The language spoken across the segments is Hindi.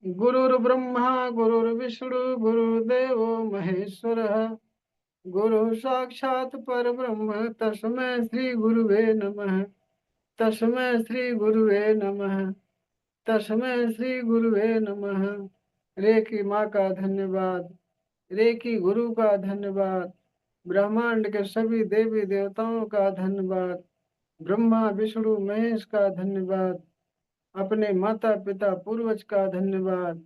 गुरुर्ब्रह्मा गुरुर्विष्णु गुरुदेवो महेश्वरः गुरु साक्षात् परब्रह्म तस्मै श्री गुरुवे नमः। तस्मै श्री गुरुवे नमः। तस्मै श्री गुरुवे नमः। रे की माँ का धन्यवाद, रे की गुरु का धन्यवाद, ब्रह्मांड के सभी देवी देवताओं का धन्यवाद, ब्रह्मा विष्णु महेश का धन्यवाद, अपने माता पिता पूर्वज का धन्यवाद,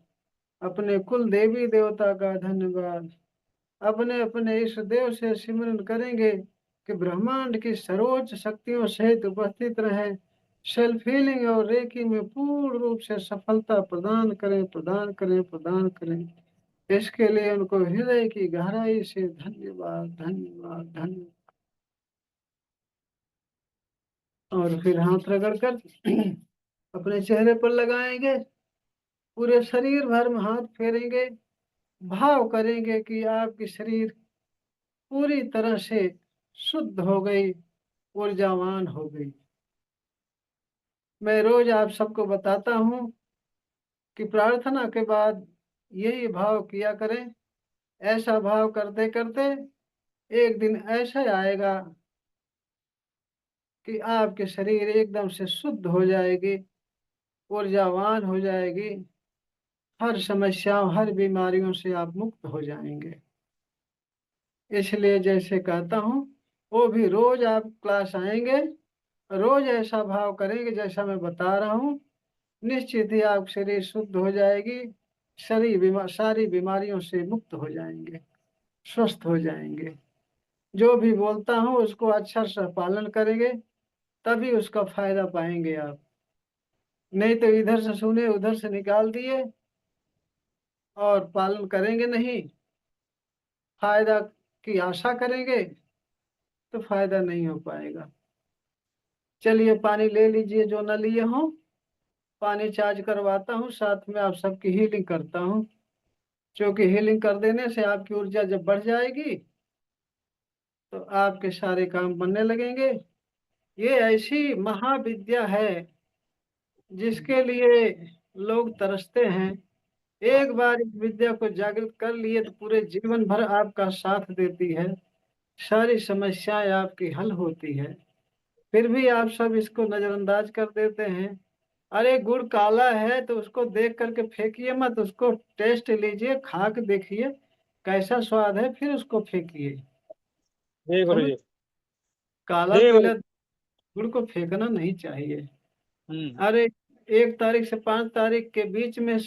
अपने कुल देवी देवता का धन्यवाद। अपने अपने इष्ट देव से सिमरन करेंगे कि ब्रह्मांड की सर्वोच्च शक्तियों सहित उपस्थित रहे, सेल्फ हीलिंग और रेकी में पूर्ण रूप से सफलता प्रदान करें, प्रदान करें, प्रदान करें। इसके लिए उनको हृदय की गहराई से धन्यवाद, धन्यवाद, धन्यवाद। और फिर हाथ रगड़ कर अपने चेहरे पर लगाएंगे, पूरे शरीर भर में हाथ फेरेंगे, भाव करेंगे कि आपकी शरीर पूरी तरह से शुद्ध हो गई, ऊर्जावान हो गई। मैं रोज आप सबको बताता हूँ कि प्रार्थना के बाद यही भाव किया करें। ऐसा भाव करते करते एक दिन ऐसा आएगा कि आपके शरीर एकदम से शुद्ध हो जाएगी, ऊर्जावान हो जाएगी, हर समस्याओं हर बीमारियों से आप मुक्त हो जाएंगे। इसलिए जैसे कहता हूँ वो भी रोज आप क्लास आएंगे, रोज ऐसा भाव करेंगे जैसा मैं बता रहा हूँ, निश्चित ही आप शरीर शुद्ध हो जाएगी, सारी बीमारियों से मुक्त हो जाएंगे, स्वस्थ हो जाएंगे। जो भी बोलता हूँ उसको अच्छा से पालन करेंगे, तभी उसका फायदा पाएंगे आप। नहीं तो इधर से सुने उधर से निकाल दिए और पालन करेंगे नहीं, फायदा की आशा करेंगे तो फायदा नहीं हो पाएगा। चलिए पानी ले लीजिए जो न लिए हो, पानी चार्ज करवाता हूँ, साथ में आप सबकी हीलिंग करता हूँ, क्योंकि हीलिंग कर देने से आपकी ऊर्जा जब बढ़ जाएगी तो आपके सारे काम बनने लगेंगे। ये ऐसी महाविद्या है जिसके लिए लोग तरसते हैं। एक बार इस विद्या को जागृत कर लिए तो पूरे जीवन भर आपका साथ देती है, सारी समस्याएं आपकी हल होती है। फिर भी आप सब इसको नजरअंदाज कर देते हैं। अरे गुड़ काला है तो उसको देख करके फेंकिए मत, उसको टेस्ट लीजिए, खा के देखिए कैसा स्वाद है, फिर उसको फेंकिए। जय गुरु समझ, जी। काला जय गुरु। पीला गुड़ को फेंकना नहीं चाहिए। हम्म। अरे 1 तारीख से 5 तारीख के बीच में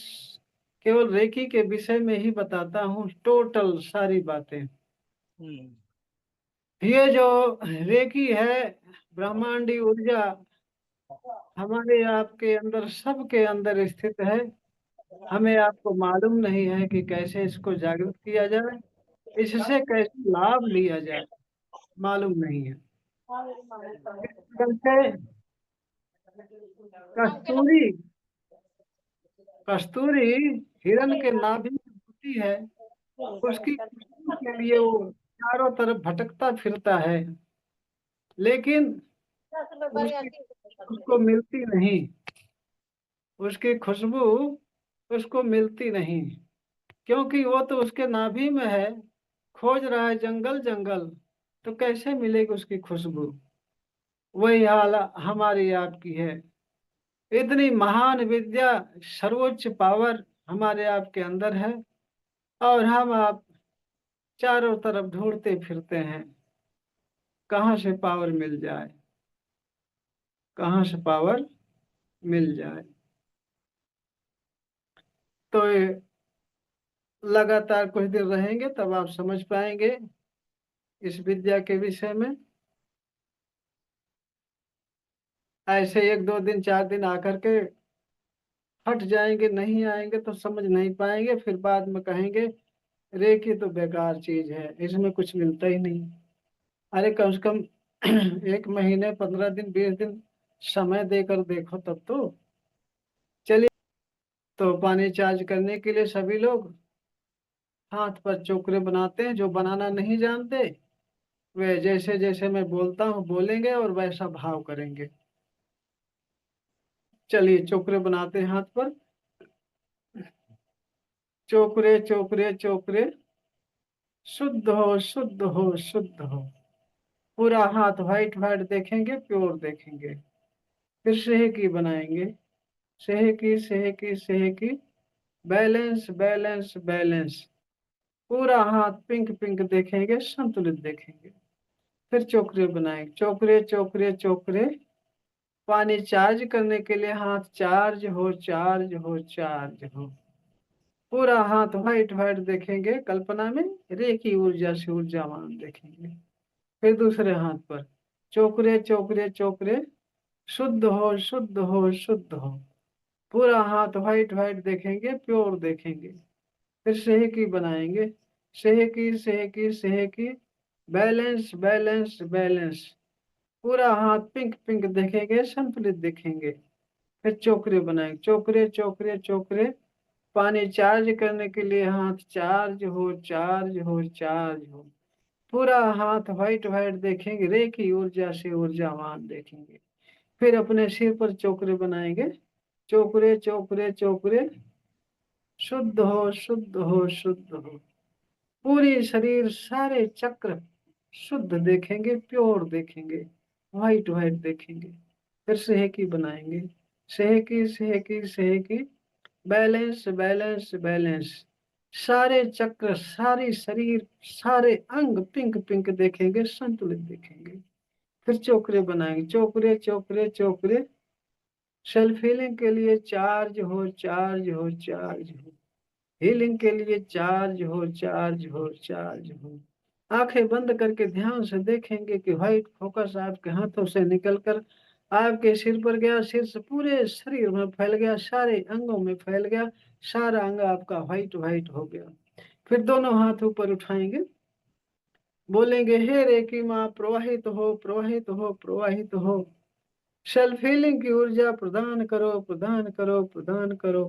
केवल रेकी के विषय में ही बताता हूँ, टोटल सारी बातें। हम्म। ये जो रेकी है, ब्रह्मांडी ऊर्जा हमारे आपके अंदर, सबके अंदर स्थित है। हमें आपको मालूम नहीं है कि कैसे इसको जागृत किया जाए, इससे कैसे लाभ लिया जाए, मालूम नहीं है। कैसे कस्तूरी, कस्तूरी हिरण के नाभि में होती है, उसकी खुशबू के लिए वो चारों तरफ भटकता फिरता है, लेकिन उसकी उसको मिलती नहीं, उसकी खुशबू उसको मिलती नहीं, क्योंकि वो तो उसके नाभि में है, खोज रहा है जंगल जंगल, तो कैसे मिलेगी उसकी खुशबू। वही हाल हमारी आपकी है। इतनी महान विद्या, सर्वोच्च पावर हमारे आपके अंदर है, और हम आप चारों तरफ ढूंढते फिरते हैं कहाँ से पावर मिल जाए, कहाँ से पावर मिल जाए। तो ये लगातार कुछ दिन रहेंगे तब आप समझ पाएंगे इस विद्या के विषय में। ऐसे 1 2 दिन 4 दिन आकर के हट जाएंगे, नहीं आएंगे तो समझ नहीं पाएंगे, फिर बाद में कहेंगे रेकी तो बेकार चीज है, इसमें कुछ मिलता ही नहीं। अरे कम से कम 1 महीने 15 दिन 20 दिन समय देकर देखो तब तो। चलिए, तो पानी चार्ज करने के लिए सभी लोग हाथ पर चोकरे बनाते हैं। जो बनाना नहीं जानते वे जैसे जैसे मैं बोलता हूँ बोलेंगे और वैसा भाव करेंगे। चलिए चोकरे बनाते हैं हाथ पर। चोकरे चोकरे चोकरे, शुद्ध हो शुद्ध हो शुद्ध हो। पूरा हाथ व्हाइट व्हाइट देखेंगे, प्योर देखेंगे। फिर सेहकी बनाएंगे, सेहकी सेहकी सेहकी, बैलेंस बैलेंस बैलेंस। पूरा हाथ पिंक पिंक देखेंगे, संतुलित देखेंगे। फिर चोकरे बनाएंगे, चोकरे चोकरे चोकरे, पानी चार्ज करने के लिए हाथ चार्ज हो चार्ज हो चार्ज हो। पूरा हाथ व्हाइट व्हाइट देखेंगे, कल्पना में रे की ऊर्जा से ऊर्जावान देखेंगे। फिर दूसरे हाथ पर चोकरे चोकरे चोकरे, शुद्ध हो शुद्ध हो शुद्ध हो। पूरा हाथ व्हाइट व्हाइट देखेंगे, प्योर देखेंगे। फिर सेहकी बनाएंगे, सेहकी सेहकी सेहकी, बैलेंस बैलेंस बैलेंस। पूरा हाथ पिंक पिंक देखेंगे, संतुलित देखेंगे। फिर चोकरे बनाएंगे, चोकरे चोकरे चोकरे, पानी चार्ज करने के लिए हाथ चार्ज हो चार्ज हो चार्ज हो। पूरा हाथ व्हाइट व्हाइट देखेंगे, रे की ऊर्जा से ऊर्जावान देखेंगे। फिर अपने सिर पर चोकरे बनाएंगे, चोकरे चोकरे चोकरे, शुद्ध हो शुद्ध हो शुद्ध हो। पूरी शरीर सारे चक्र शुद्ध देखेंगे, प्योर देखेंगे, व्हाइट व्हाइट देखेंगे। फिर सेहकी बनाएंगे, सेहकी सेहकी सेहकी, बैलेंस बैलेंस बैलेंस। सारे चक्र, सारी शरीर, सारे अंग पिंक पिंक देखेंगे, संतुलित देखेंगे। फिर चोकरे बनाएंगे, चोकरे चोकरे चोकरे, सेल्फ हीलिंग के लिए चार्ज हो चार्ज हो चार्ज हो। हीलिंग के लिए चार्ज हो चार्ज हो चार्ज हो। आंखें बंद करके ध्यान से देखेंगे कि व्हाइट फोकस आपके हाथों से निकलकर आपके सिर पर गया, सिर से पूरे शरीर में फैल गया, सारे अंगों में फैल गया, सारा अंग आपका व्हाइट व्हाइट हो गया। फिर दोनों हाथ ऊपर उठाएंगे, बोलेंगे हे रेकी माँ प्रवाहित हो प्रवाहित हो प्रवाहित हो। सेल्फ हीलिंग की ऊर्जा प्रदान करो प्रदान करो प्रदान करो।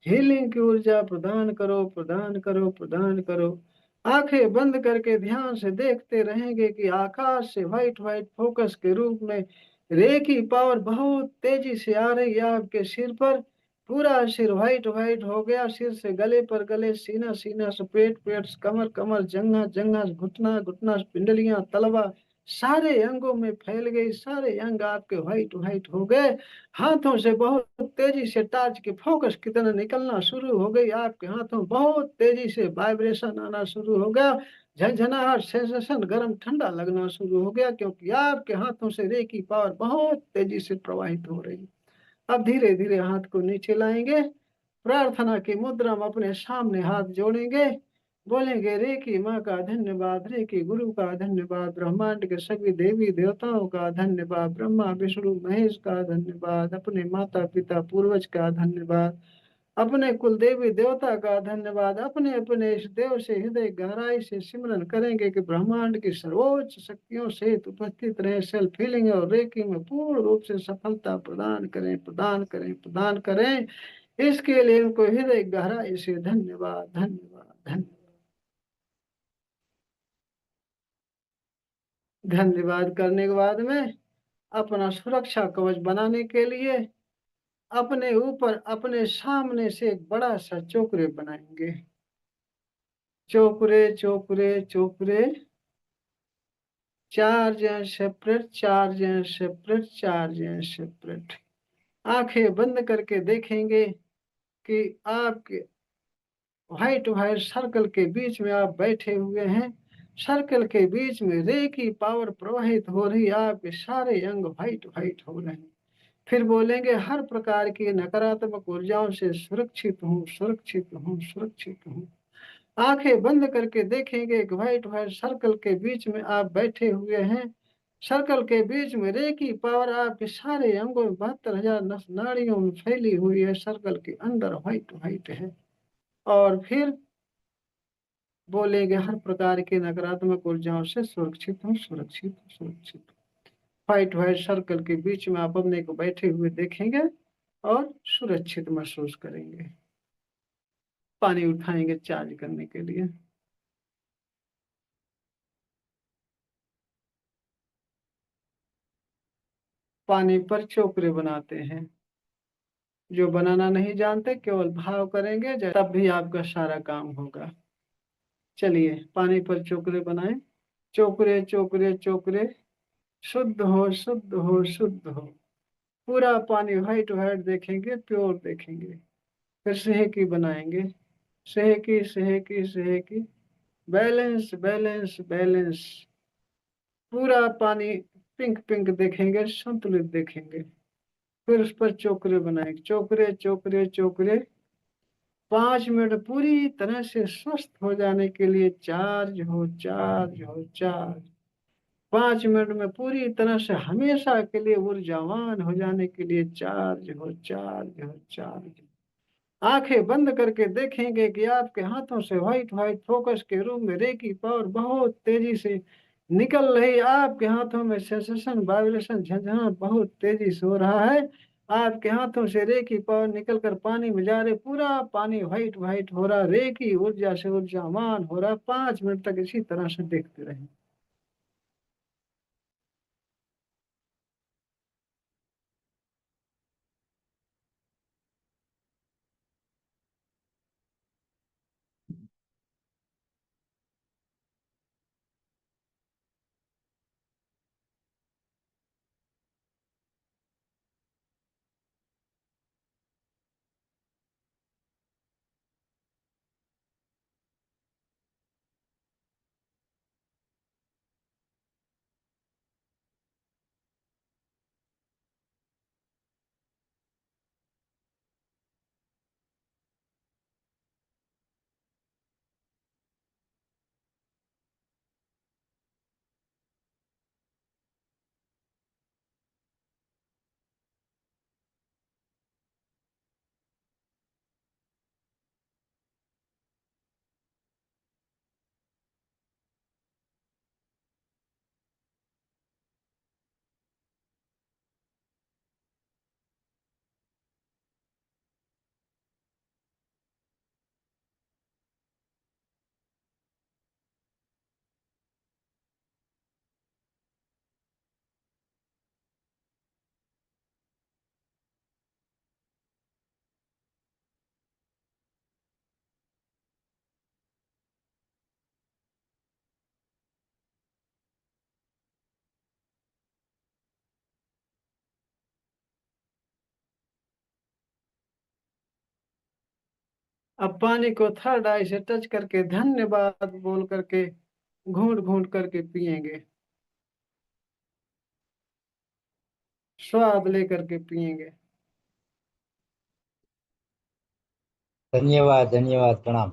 हीलिंग की ऊर्जा प्रदान करो प्रदान करो प्रदान करो। आंखें बंद करके ध्यान से देखते रहेंगे कि आकाश से व्हाइट व्हाइट फोकस के रूप में रे की पावर बहुत तेजी से आ रही है आपके सिर पर। पूरा सिर व्हाइट व्हाइट हो गया, सिर से गले पर, गले सीना सीना से पेट पेट, कमर कमर, जंघा जंघा, घुटना घुटना, पिंडलियां, तलवा, सारे अंगों में फैल गई, सारे अंग आपके व्हाइट व्हाइट हो गए। हाथों से बहुत तेजी से टार्च की फोकस की तरह निकलना शुरू हो गई, आपके हाथों बहुत तेजी से वाइब्रेशन आना शुरू हो गया, झंझनाहट सेंसेशन, गर्म ठंडा लगना शुरू हो गया, क्योंकि आपके हाथों से रे की पावर बहुत तेजी से प्रवाहित हो रही। अब धीरे धीरे हाथ को नीचे लाएंगे, प्रार्थना की मुद्रा में अपने सामने हाथ जोड़ेंगे, बोलेंगे रे की माँ का धन्यवाद, रे की गुरु का धन्यवाद, ब्रह्मांड के सभी देवी देवताओं का धन्यवाद, ब्रह्मा विष्णु महेश का धन्यवाद, अपने माता पिता पूर्वज का धन्यवाद, अपने कुल देवी देवता का धन्यवाद। अपने अपने इस देव से हृदय गहराई से सिमरन करेंगे कि ब्रह्मांड की सर्वोच्च शक्तियों से उपस्थित रहे, सेल्फ हीलिंग और रेकी में पूर्ण रूप से सफलता प्रदान करें प्रदान करें प्रदान करें। इसके लिए उनको हृदय गहराई से धन्यवाद धन्यवाद धन्यवाद। धन्यवाद करने के बाद में अपना सुरक्षा कवच बनाने के लिए अपने ऊपर, अपने सामने से एक बड़ा सा चोकरे बनाएंगे, चोकरे चोकरे चोकरे, charge and separate, charge and separate, charge and separate. आंखें बंद करके देखेंगे कि आपके व्हाइट व्हाइट सर्कल के बीच में आप बैठे हुए हैं, सर्कल के बीच में रे की पावर प्रवाहित हो रही, आपके सारे अंग व्हाइट व्हाइट हो रहे हैं। फिर बोलेंगे हर प्रकार की नकारात्मक ऊर्जाओं से सुरक्षित हूँ सुरक्षित हूँ सुरक्षित हूँ। आंखें बंद करके देखेंगे कि व्हाइट व्हाइट सर्कल के बीच में आप बैठे हुए हैं, सर्कल के बीच में रे की पावर आपके सारे अंगों में 72,000 नस नाड़ियों में फैली हुई है, सर्कल के अंदर व्हाइट व्हाइट है। और फिर बोलेंगे हर प्रकार की नकारात्मक ऊर्जाओं से सुरक्षित हूँ सुरक्षित हूँ सुरक्षित हूँ। व्हाइट व्हाइट सर्कल के बीच में आप अपने को बैठे हुए देखेंगे और सुरक्षित महसूस करेंगे। पानी उठाएंगे चार्ज करने के लिए, पानी पर चोकरे बनाते हैं, जो बनाना नहीं जानते केवल भाव करेंगे, तब भी आपका सारा काम होगा। चलिए पानी पर चोकरे बनाएं। चोकरे चोकरे चोकरे, शुद्ध हो शुद्ध हो शुद्ध हो। पूरा पानी व्हाइट व्हाइट देखेंगे, प्योर देखेंगे। फिर सेहकी बनाएंगे। सेहकी सेहकी सेहकी, बैलेंस बैलेंस बैलेंस। पूरा पानी पिंक पिंक देखेंगे, संतुलित देखेंगे। फिर उस पर चोकरे बनाएंगे। चोकरे चोकरे चोकरे, 5 मिनट पूरी तरह से स्वस्थ हो जाने के लिए चार्ज हो चार्ज हो चार्ज। 5 मिनट में पूरी तरह से हमेशा के लिए ऊर्जावान हो जाने के लिए चार्ज हो चार्ज हो चार्ज। आंखें बंद करके देखेंगे कि आपके हाथों से व्हाइट व्हाइट फोकस के रूम में रेकी पावर बहुत तेजी से निकल रही। आपके हाथों में सेंसेशन वाइब्रेशन झंझनाट बहुत तेजी से हो रहा है। आपके हाथों से रेकी पावर निकल कर पानी में जा रहे, पूरा पानी व्हाइट व्हाइट हो रहा, रेकी ऊर्जा से ऊर्जावान हो रहा। 5 मिनट तक इसी तरह से देखते रहें। अब पानी को थर्ड आई से टच करके धन्यवाद बोल करके घूंट घूंट करके पिएंगे। स्वाद लेकर के पिएंगे। धन्यवाद धन्यवाद, प्रणाम।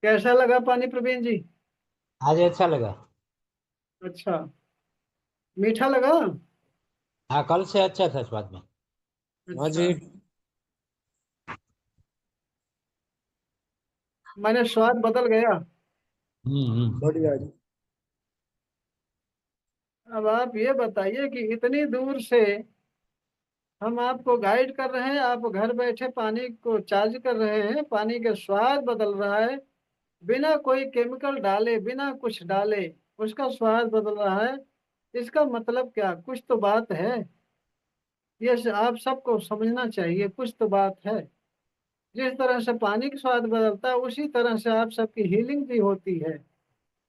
कैसा लगा पानी प्रवीण जी? आज अच्छा लगा। अच्छा, मीठा लगा? हाँ, कल से अच्छा था स्वाद में। आज। अच्छा, मैंने स्वाद बदल गया। बढ़िया जी। अब आप ये बताइए कि इतनी दूर से हम आपको गाइड कर रहे हैं, आप घर बैठे पानी को चार्ज कर रहे हैं, पानी का स्वाद बदल रहा है, बिना कोई केमिकल डाले, बिना कुछ डाले उसका स्वाद बदल रहा है। इसका मतलब क्या? कुछ तो बात है। ये आप सबको समझना चाहिए, कुछ तो बात है। जिस तरह से पानी का स्वाद बदलता है उसी तरह से आप सबकी हीलिंग भी होती है।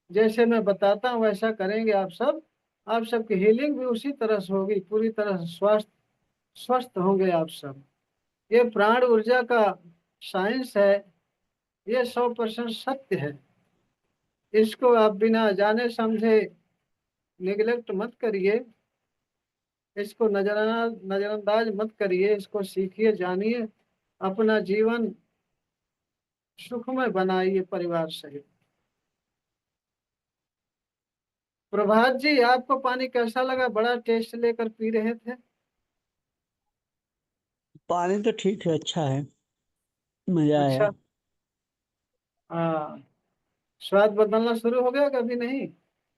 जैसे मैं बताता हूँ वैसा करेंगे आप सब, आप सबकी हीलिंग भी उसी तरह से होगी, पूरी तरह से स्वस्थ स्वस्थ होंगे आप सब। ये प्राण ऊर्जा का साइंस है, ये 100% सत्य है। इसको आप बिना जाने समझे निगलेक्ट मत करिए, इसको नजरअंदाज मत करिए, इसको सीखिए, जानिए, अपना जीवन सुखमय बनाइए परिवार सहित। प्रभात जी, आपको पानी कैसा लगा? बड़ा टेस्ट लेकर पी रहे थे। पानी तो ठीक है, अच्छा है, मजा आया। अच्छा। हाँ, स्वाद बदलना शुरू हो गया कभी नहीं?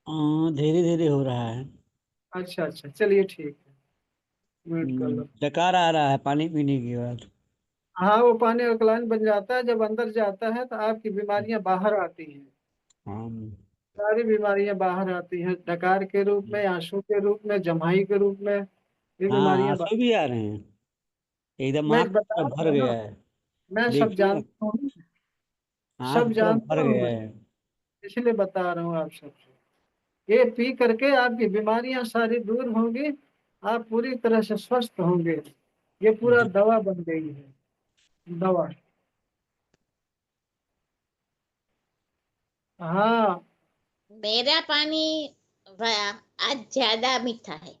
हाँ, धीरे धीरे हो रहा है। अच्छा अच्छा, चलिए ठीक है, म्यूट कर लो। डकार आ रहा है पानी पीने के बाद। हाँ, वो पानी अल्कलाइन बन जाता है, जब अंदर जाता है तो आपकी बीमारियां बाहर आती हैं। हाँ। सारी बीमारियां बाहर आती हैं, डकार के रूप में, आंसू के रूप में, जमाई के रूप में, ये हाँ, बीमारियां आंसू भी आ रहे हैं। एकदम मैं आँख बता पूरा रहा भर हूँ ना, गया है। मैं सब देखिए ना, जानता हूँ, आँख सब पूरा जानता भर हूँ गया मैं, है। इसलिए बता रहा हूँ आप सबसे। ये पी करके आपकी बीमारियां सारी दूर होंगी, आप पूरी तरह से स्वस्थ होंगे। ये पूरा जी। दवा बन गई है, दवा। हाँ। मेरा पानी आज ज्यादा मीठा है।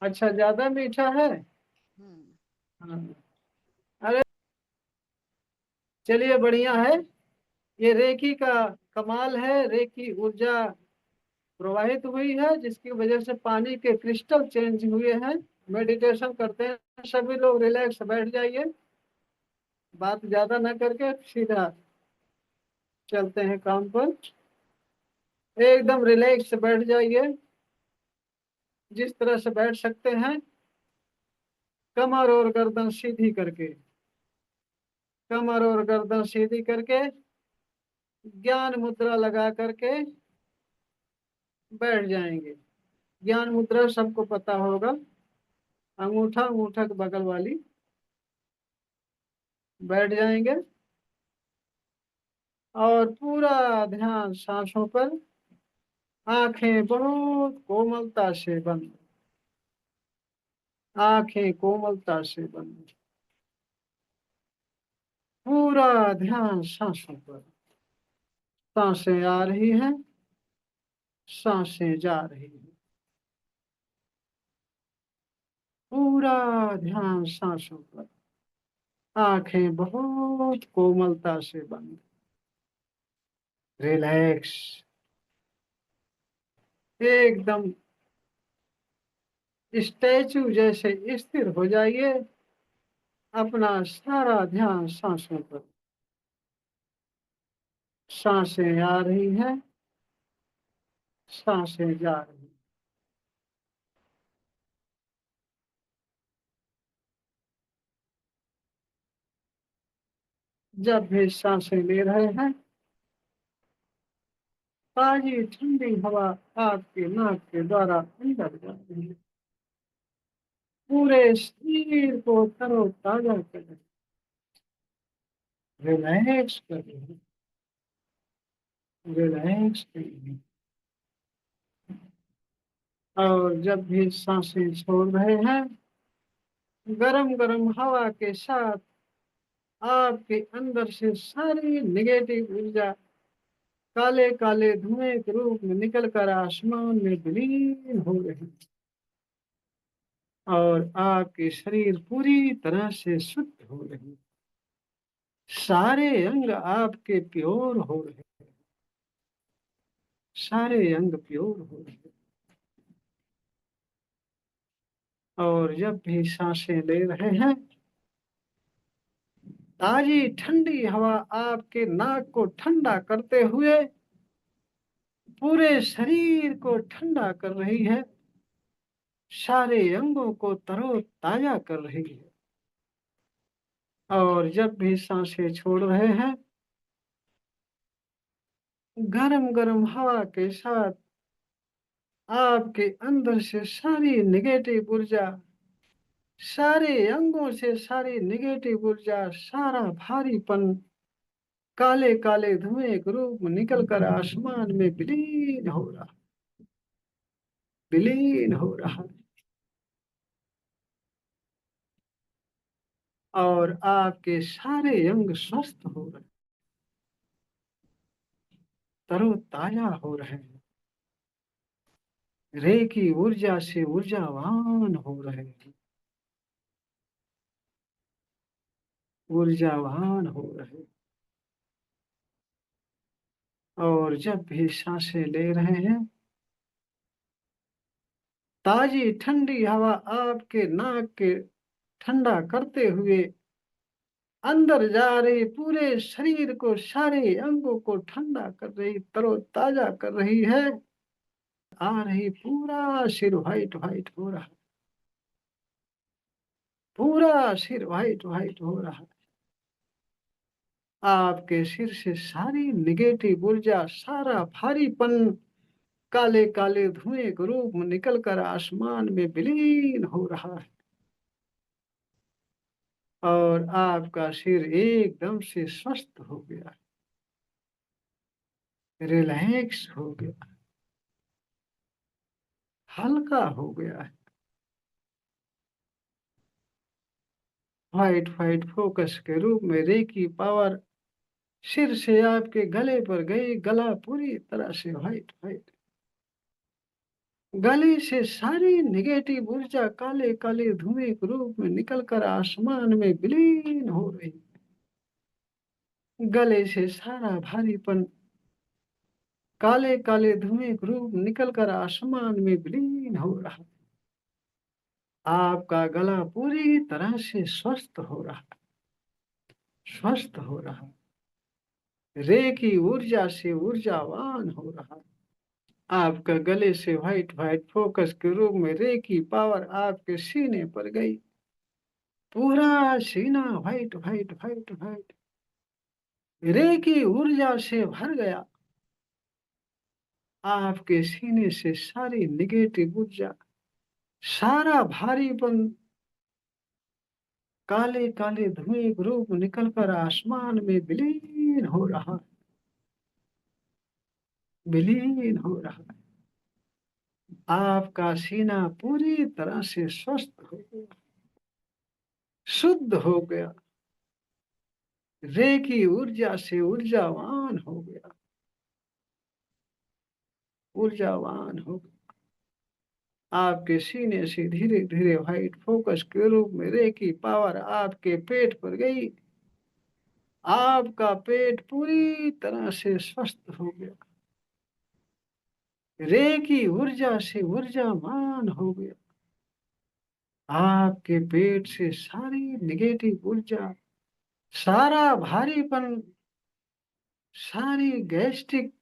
अच्छा, ज्यादा मीठा है। हम्म। हाँ। अरे चलिए, बढ़िया है। ये रेकी का कमाल है, रेकी ऊर्जा प्रवाहित हुई है, जिसकी वजह से पानी के क्रिस्टल चेंज हुए हैं। मेडिटेशन करते हैं सभी लोग, रिलैक्स बैठ जाइए, बात ज्यादा ना करके सीधा चलते हैं काम पर। एकदम रिलैक्स बैठ जाइए, जिस तरह से बैठ सकते हैं, कमर और गर्दन सीधी करके, कमर और गर्दन सीधी करके, ज्ञान मुद्रा लगा करके बैठ जाएंगे। ज्ञान मुद्रा सबको पता होगा, अंगूठा अंगूठा के बगल वाली। बैठ जाएंगे और पूरा ध्यान सांसों पर। आंखें बहुत कोमलता से बंद, आंखें कोमलता से बंद। पूरा ध्यान सांसों पर। सांसें आ रही हैं, सांसें जा रही हैं। पूरा ध्यान सांसों पर। आंखें बहुत कोमलता से बंद। रिलैक्स, एकदम स्टैचू जैसे स्थिर हो जाइए। अपना सारा ध्यान सांसों पर। सांसें आ रही हैं, सांसें जा रही हैं। जब भी सांसें ले रहे हैं, ताजी ठंडी हवा आपके नाक के द्वारा अंदर जा रही है, पूरे शरीर को तरोताजा कर रही है, रिलैक्स कर रही है, रिलैक्स कर रही है। और जब भी सांसें छोड़ रहे हैं, गरम गरम हवा के साथ आपके अंदर से सारी निगेटिव ऊर्जा काले काले धुएं के रूप में निकलकर आसमान में विलीन हो रही है। और आपके शरीर पूरी तरह से शुद्ध हो रही है। सारे अंग आपके प्योर हो रहे हैं, सारे अंग प्योर हो रहे हैं। और जब भी सांसें ले रहे हैं, ताजी ठंडी हवा आपके नाक को ठंडा करते हुए पूरे शरीर को ठंडा कर रही है, सारे अंगों को तरोताजा कर रही है। और जब भी सांसें छोड़ रहे हैं, गरम गरम हवा के साथ आपके अंदर से सारी निगेटिव ऊर्जा, सारे अंगों से सारी निगेटिव ऊर्जा, सारा भारीपन काले काले धुएं के रूप में निकलकर आसमान में विलीन हो रहा, विलीन हो रहा। और आपके सारे अंग स्वस्थ हो रहे, तरोताजा हो रहे हैं, रे की ऊर्जा से ऊर्जावान हो रहे हैं, ऊर्जावान हो रहे। और जब भी सांसें ले रहे हैं, ताजी ठंडी हवा आपके नाक के ठंडा करते हुए अंदर जा रही, पूरे शरीर को सारे अंगों को ठंडा कर रही, तरोताजा कर रही है। आ रही, पूरा सिर व्हाइट व्हाइट हो रहा, पूरा सिर व्हाइट व्हाइट हो रहा। आपके सिर से सारी निगेटिव ऊर्जा, सारा भारीपन काले काले धुएं के रूप में निकलकर आसमान में विलीन हो रहा है। और आपका सिर एकदम से स्वस्थ हो गया, रिलैक्स हो गया, हल्का हो गया है। व्हाइट व्हाइट फोकस के रूप में रेकी पावर सिर से आपके गले पर गई, गला पूरी तरह से व्हाइट व्हाइट, गले से सारी निगेटिव ऊर्जा काले काले धुएं के रूप में निकलकर आसमान में विलीन हो रही। गले से सारा भारीपन काले काले धुएं के रूप निकलकर आसमान में विलीन हो रहा। आपका गला पूरी तरह से स्वस्थ हो रहा, स्वस्थ हो रहा, रे की ऊर्जा से ऊर्जावान हो रहा। आपका गले से व्हाइट व्हाइट फोकस के रूप में रे की पावर आपके सीने पर गई, पूरा सीना व्हाइट व्हाइट व्हाइट व्हाइट रे की ऊर्जा से भर गया। आपके सीने से सारी निगेटिव ऊर्जा, सारा भारीपन काले काले धुएं के रूप निकलकर आसमान में विलीन हो रहा, विलीन हो रहा। आपका सीना पूरी तरह से स्वस्थ हो गया, शुद्ध हो गया, रे की ऊर्जा से ऊर्जावान हो गया, ऊर्जावान हो गया। आपके सीने से धीरे धीरे व्हाइट फोकस के रूप में रे की पावर आपके पेट पर गई। आपका पेट पूरी तरह से स्वस्थ हो गया, रे की ऊर्जा से ऊर्जावान हो गया। आपके पेट से सारी निगेटिव ऊर्जा, सारा भारीपन, सारी गैस्ट्रिक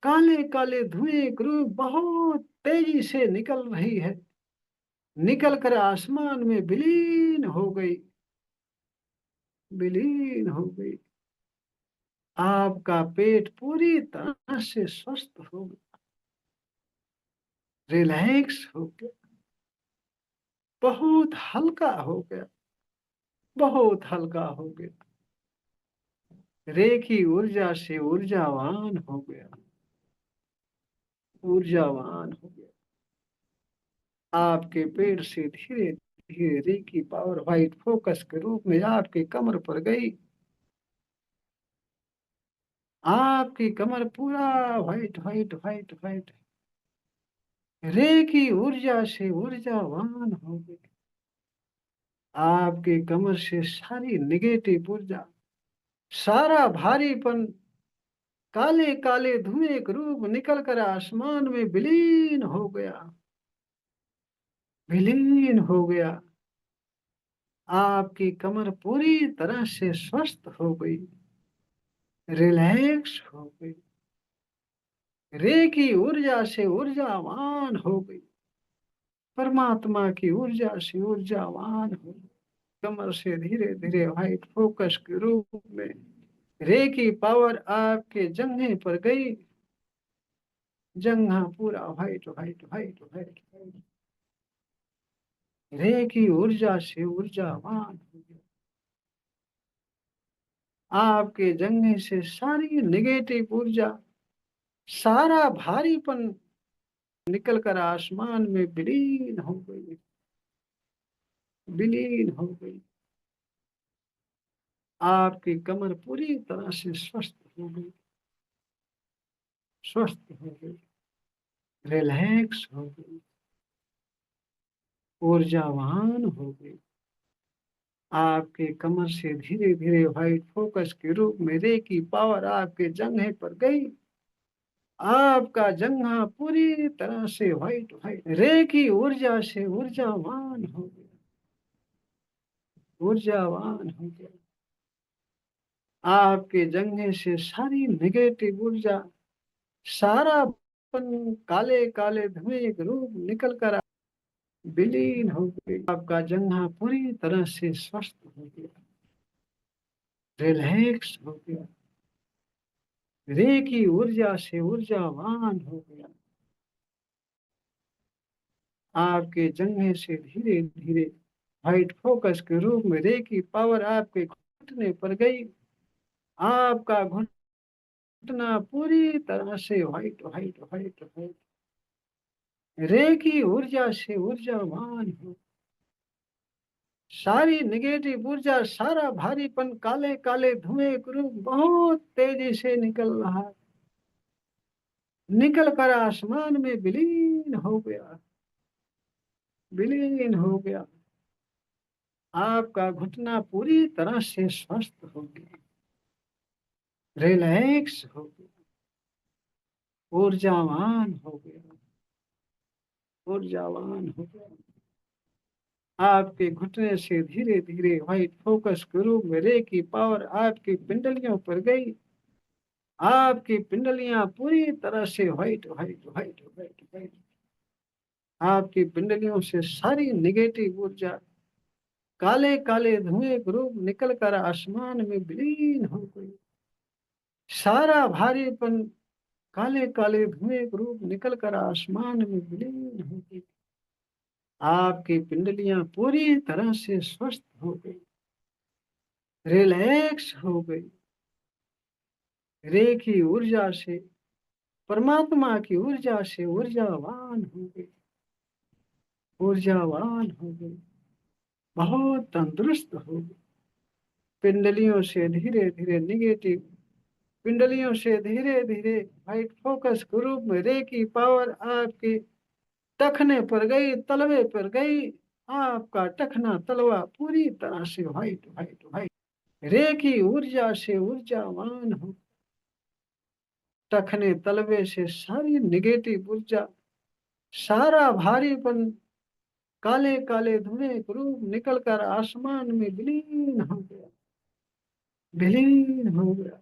काले काले धुएं ग्रुप बहुत तेजी से निकल रही है, निकलकर आसमान में विलीन हो गई, विलीन हो गई। आपका पेट पूरी तरह से स्वस्थ हो गया, रिलैक्स हो गया, बहुत हल्का हो गया, बहुत हल्का हो गया, रे की ऊर्जा से ऊर्जावान हो गया, ऊर्जावान हो गया। आपके पेट से धीरे धीरे रे की पावर व्हाइट फोकस के रूप में आपकी कमर पर गई। आपकी कमर पूरा व्हाइट व्हाइट व्हाइट व्हाइट रे की ऊर्जा से ऊर्जावान हो गई। आपके कमर से सारी निगेटिव ऊर्जा, सारा भारीपन काले काले धुएं के रूप निकलकर आसमान में विलीन हो गया, विलीन हो गया। आपकी कमर पूरी तरह से स्वस्थ हो गई, रिलैक्स हो गई, रे की ऊर्जा से ऊर्जावान हो गई, परमात्मा की ऊर्जा से ऊर्जावान हो गई। कमर से धीरे धीरे व्हाइट फोकस के रूप में रे की पावर आपके जंघे पर गई। जंघा पूरा व्हाइट व्हाइट व्हाइट व्हाइट रे की ऊर्जा से ऊर्जावान हो गया। आपके जंघे से सारी नेगेटिव ऊर्जा, सारा भारीपन निकलकर आसमान में विलीन हो गई, विलीन हो गई। आपकी कमर पूरी तरह से स्वस्थ हो गई, स्वस्थ हो गई, रिलैक्स हो गई, ऊर्जावान हो गई। आपके कमर से धीरे धीरे व्हाइट फोकस के रूप में रे की पावर आपके जंघे पर गई। आपका जंघा पूरी तरह से व्हाइट व्हाइट रे की ऊर्जा से ऊर्जावान हो गया, ऊर्जावान हो गया। आपके जंघे से सारी नेगेटिव ऊर्जा, सारा काले काले धुएं के रूप निकल कर विलीन हो गई। आपका जंघा पूरी तरह से स्वस्थ हो गया, रिलैक्स हो गया, रे की ऊर्जा से ऊर्जावान हो गया। आपके जंघे से धीरे धीरे व्हाइट फोकस के रूप में रे की पावर आपके घुटने पर गई। आपका घुटना पूरी तरह से व्हाइट व्हाइट व्हाइट व्हाइट रे की ऊर्जा से ऊर्जावान हो। सारी नेगेटिव ऊर्जा, सारा भारीपन, काले काले धुएं के रूप बहुत तेजी से निकल रहा है, निकल कर आसमान में विलीन हो गया, विलीन हो गया। आपका घुटना पूरी तरह से स्वस्थ हो गया, रिलैक्स हो गया, ऊर्जावान हो गया, ऊर्जावान हो गया। आपके घुटने से धीरे धीरे व्हाइट फोकस के रूप में रे की पावर आपकी पिंडलियों पर गई। आपकी पिंडलियां पूरी तरह से white white white white white. आपकी पिंडलियों से सारी नेगेटिव ऊर्जा, काले काले धुएं के रूप निकल कर आसमान में विलीन हो गई। सारा भारीपन, काले काले धुएं के रूप निकल कर आसमान में विलीन हो गई। आपकी पिंडलियां पूरी तरह से स्वस्थ हो गई, रिलैक्स हो गई। रे की ऊर्जा से, परमात्मा की ऊर्जा से ऊर्जावान हो गई, ऊर्जावान हो गई, बहुत तंदुरुस्त हो गई। पिंडलियों से धीरे धीरे नेगेटिव, पिंडलियों से धीरे धीरे व्हाइट फोकस के रूप में रे की पावर आपके टखने पर गई, तलवे पर गई। आपका टखना तलवा पूरी तरह से व्हाइट व्हाइट व्हाइट रे की ऊर्जा से ऊर्जावान हो। टखने तलवे से सारी नेगेटिव ऊर्जा, सारा भारीपन, काले काले धुएं के रूप निकल कर आसमान में विलीन हो गया, विलीन हो गया।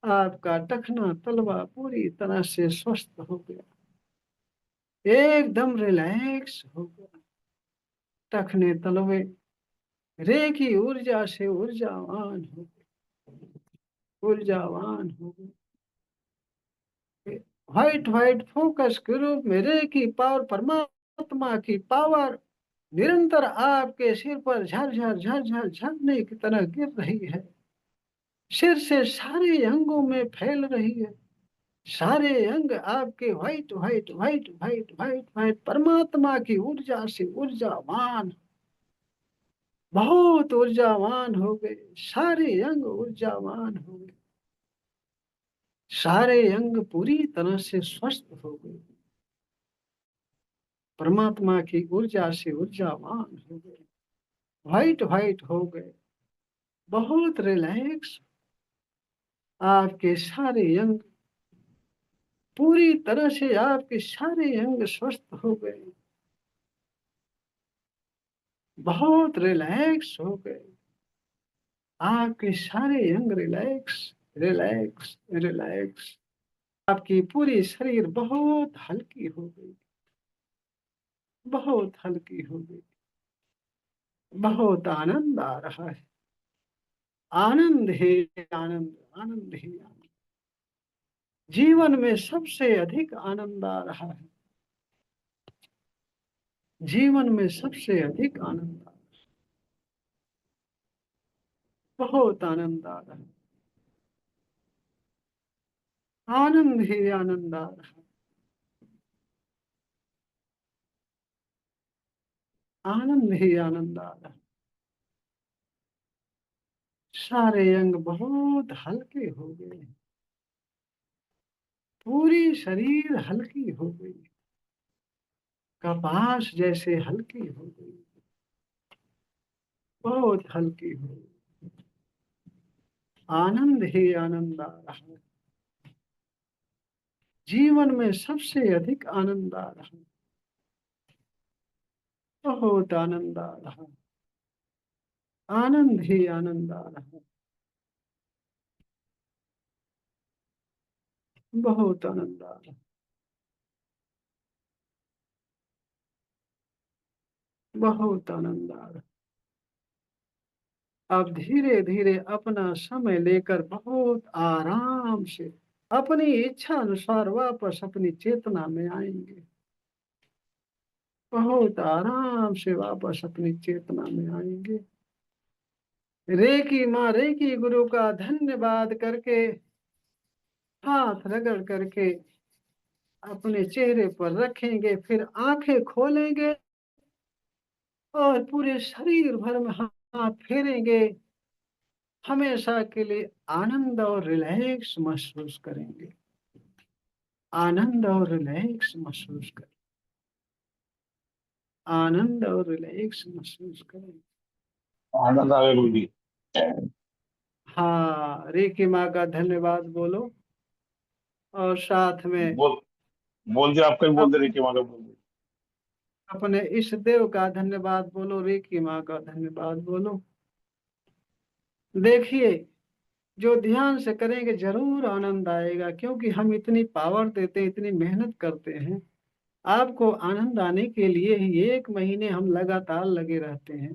आपका टखना तलवा पूरी तरह से स्वस्थ हो गया, एकदम रिलैक्स हो गया। टखने तलवे रे की ऊर्जा से ऊर्जावान हो गए, ऊर्जावान हो गए। व्हाइट व्हाइट फोकस के रूप में रे की पावर, परमात्मा की पावर निरंतर आपके सिर पर झरझर झरझर झरने की तरह गिर रही है। सिर से सारे अंगों में फैल रही है। सारे अंग आपके white white white white white white परमात्मा की ऊर्जा से ऊर्जावान, बहुत ऊर्जावान हो गए। सारे अंग ऊर्जावान हो गए, सारे अंग पूरी तरह से स्वस्थ हो गए, परमात्मा की ऊर्जा से ऊर्जावान हो गए, व्हाइट व्हाइट हो गए, बहुत रिलैक्स। आपके सारे अंग पूरी तरह से, आपके सारे अंग स्वस्थ हो गए, बहुत रिलैक्स हो गए। आपके सारे अंग रिलैक्स, रिलैक्स, रिलैक्स। आपकी पूरी शरीर बहुत हल्की हो गई, बहुत हल्की हो गई, बहुत आनंद आ रहा है। आनंद ही आनंद, आनंद ही आनंद। जीवन में सबसे अधिक आनंद आ रहा है, जीवन में सबसे अधिक आनंद आ रहा है, बहुत आनंद आ रहा है, आनंद ही आनंद आ रहा है, आनंद ही आनंद आ रहा है। सारे अंग बहुत हल्के हो गए, पूरी शरीर हल्की हो गई, कपास जैसे हल्की हो गई, बहुत हल्की हो गई। आनंद ही आनंद आ रहा है, जीवन में सबसे अधिक आनंद आ रहा है, बहुत आनंद आ रहा है, आनंद ही आनंद आ रहा है, बहुत आनंद आ रहा है, बहुत आनंद आ रहा है। अब धीरे धीरे अपना समय लेकर बहुत आराम से अपनी इच्छा अनुसार वापस अपनी चेतना में आएंगे। बहुत आराम से वापस अपनी चेतना में आएंगे। रेकी माँ रेकी गुरु का धन्यवाद करके हाथ रगड़ करके अपने चेहरे पर रखेंगे, फिर आंखें खोलेंगे और पूरे शरीर भर में हाथ फेरेंगे। हमेशा के लिए आनंद और रिलैक्स महसूस करेंगे, आनंद और रिलैक्स महसूस करेंगे, आनंद और रिलैक्स महसूस करेंगे। आनंद आ गया गुरु जी। हाँ, रेकी माँ का धन्यवाद बोलो और साथ में बोल बोल दे, आपका ही बोल दे, अप, रेखी माँ का बोल दे। अपने इष्ट देव का धन्यवाद बोलो, रेकी माँ का धन्यवाद बोलो। देखिए, जो ध्यान से करेंगे जरूर आनंद आएगा, क्योंकि हम इतनी पावर देते हैं, इतनी मेहनत करते हैं। आपको आनंद आने के लिए ही 1 महीने हम लगातार लगे रहते हैं।